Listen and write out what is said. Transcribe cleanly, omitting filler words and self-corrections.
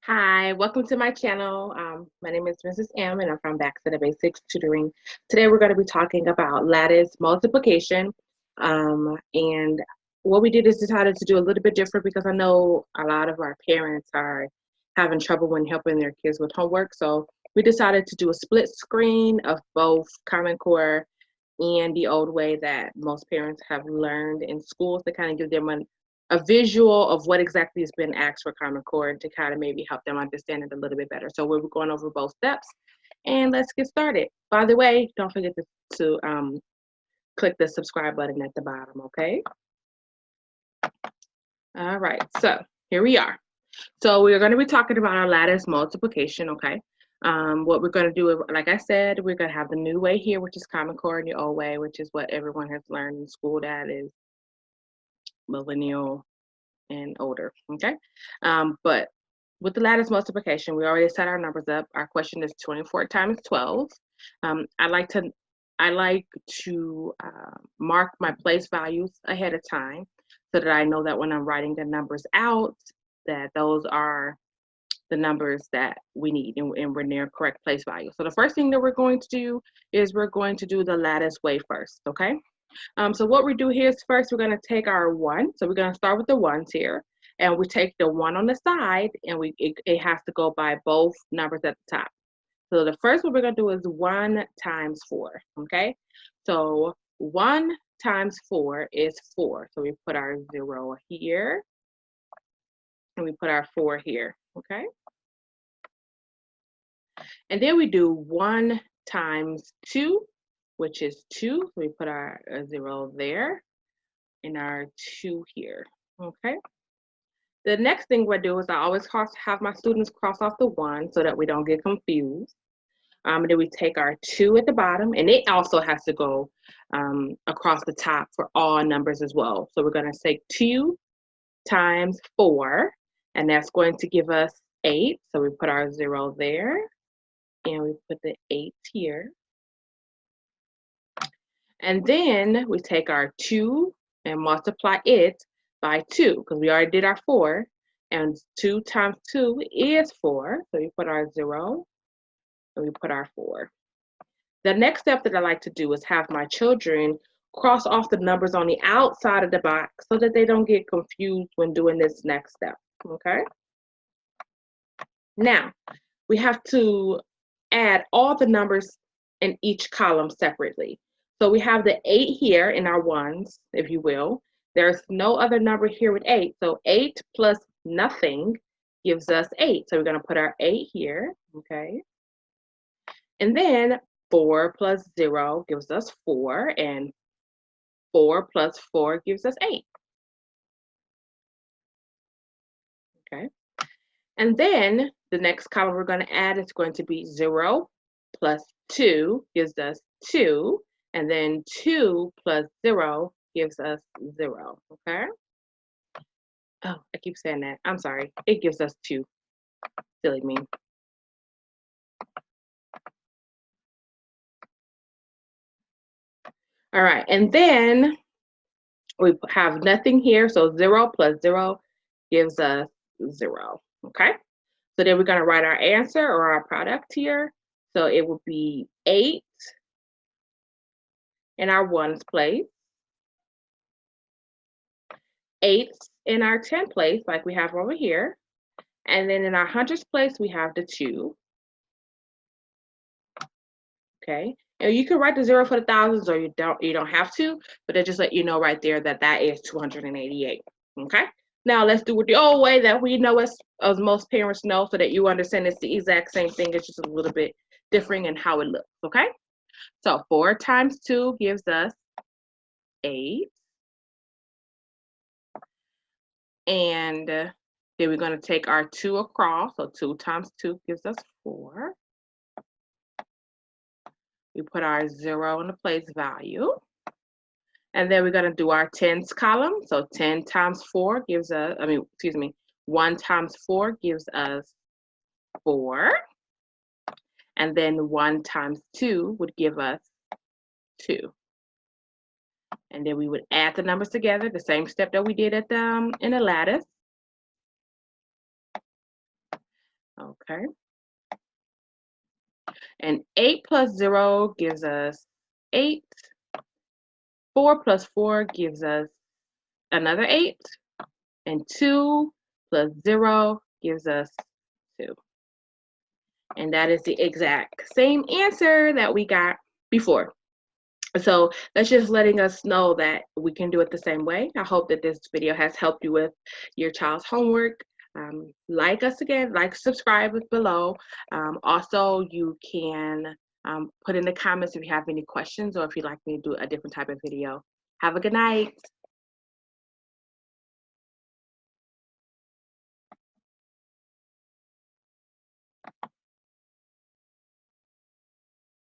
Hi, welcome to my channel. My name is Mrs. M and I'm from Back to the Basics Tutoring. Today we're going to be talking about lattice multiplication. And what we did is decided to do a little bit different because I know a lot of our parents are having trouble when helping their kids with homework. So we decided to do a split screen of both Common Core and the old way that most parents have learned in schools to kind of give them a visual of what exactly has been asked for Common Core to kind of maybe help them understand it a little bit better. So we're going over both steps and let's get started. By the way, don't forget to click the subscribe button at the bottom, okay? All right, so here we are. So we're going to be talking about our lattice multiplication, okay? What we're going to do, like I said, we're going to have the new way here, which is Common Core, and the old way, which is what everyone has learned in school, that is millennial and older, okay? But with the lattice multiplication, we already set our numbers up. Our question is 24 times 12. I like to mark my place values ahead of time so that I know that when I'm writing the numbers out, that those are the numbers that we need and we're near correct place value. So the first thing that we're going to do is we're going to do the lattice way first, okay? So what we do here is first we're going to take our 1. So we're going to start with the 1s here. And we take the 1 on the side and it has to go by both numbers at the top. So the first one we're going to do is 1 times 4, okay? So 1 times 4 is 4. So we put our 0 here and we put our 4 here, okay? And then we do 1 times 2, which is 2. So we put our 0 there and our 2 here, okay? The next thing we do is I always have my students cross off the 1 so that we don't get confused. And then we take our 2 at the bottom, and it also has to go across the top for all numbers as well. So we're going to say 2 times 4, and that's going to give us 8. So we put our 0 there, and we put the 8 here. And then we take our 2 and multiply it by 2, because we already did our 4, and 2 times 2 is 4, so we put our 0, and we put our 4. The next step that I like to do is have my children cross off the numbers on the outside of the box so that they don't get confused when doing this next step, okay? Now, we have to add all the numbers in each column separately. So we have the 8 here in our 1s, if you will. There's no other number here with 8. So 8 plus nothing gives us 8. So we're going to put our 8 here, okay? And then 4 plus 0 gives us 4, and 4 plus 4 gives us 8. Okay? And then the next column we're going to add is going to be 0 plus 2 gives us 2, and then 2 plus 0 gives us 0, okay? Oh, I keep saying that. I'm sorry. It gives us 2. Silly me. All right, and then we have nothing here, so 0 plus 0 gives us 0, okay? So then we're going to write our answer or our product here. So it will be 8 in our 1s place, 8 in our 10 place, like we have over here, and then in our 100s place, we have the 2, okay? And you can write the 0 for the thousands, or you don't have to, but I just let you know right there that that is 288, okay? Now let's do it the old way that we know as most parents know, so that you understand it's the exact same thing. It's just a little bit different in how it looks, okay? So 4 times 2 gives us 8. And then we're going to take our 2 across. So 2 times 2 gives us 4. We put our 0 in the place value. And then we're going to do our tens column. So 10 times 4 gives us, 1 times 4 gives us 4. And then 1 times 2 would give us 2. And then we would add the numbers together, the same step that we did at in the lattice. Okay. And 8 plus 0 gives us 8. 4 plus 4 gives us another 8. And 2 plus 0 gives us 2. And that is the exact same answer that we got before. So that's just letting us know that we can do it the same way. I hope that this video has helped you with your child's homework. Like us again, like, subscribe below. Also, you can put in the comments if you have any questions or if you'd like me to do a different type of video. Have a good night.